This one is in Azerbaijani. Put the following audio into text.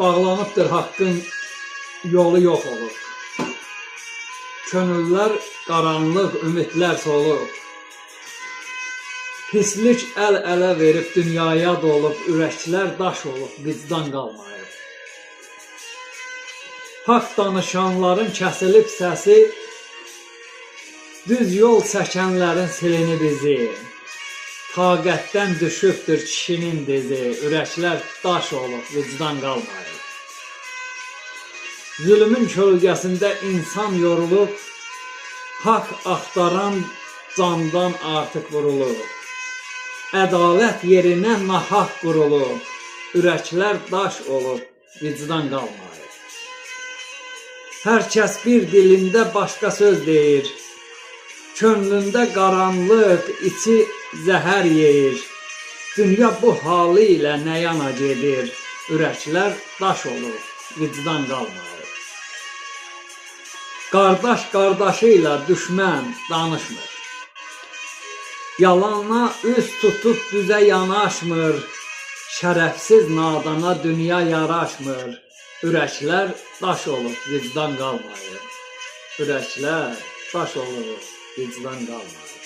bağlanıbdır haqqın yolu yox olur. Könüllər qaranlıq, ümidlər solub. Pislik əl-ələ verib dünyaya dolub, ürəklər daş olub, vicdan qalmayıb. Haqq danışanların kəsilib səsi, düz yol çəkənlərin silinib izi. Taqətdən düşübdür kişinin dizi, ürəklər daş olub, vicdan qalmayıb. Zülmün kölgəsində insan yorulub, haqq axtaran candan artıq vurulub. Ədalət yerinə nahaq qurulub, ürəklər daş olub, vicdan qalmayıb. Hər kəs bir dilində başqa söz deyir, könlündə qaranlıq, içi zəhər yeyir. Dünya bu halı ilə nə yana gedir, ürəklər daş olub, vicdan qalmayıb. Qardaş qardaşı ilə düşmən danışmır. Yalana üz tutub düzə yanaşmır. Şərəfsiz nadana dünya yaraşmır. Ürəklər daş olub, vicdan qalmayıb. Ürəklər daş olub, vicdan qalmayıb.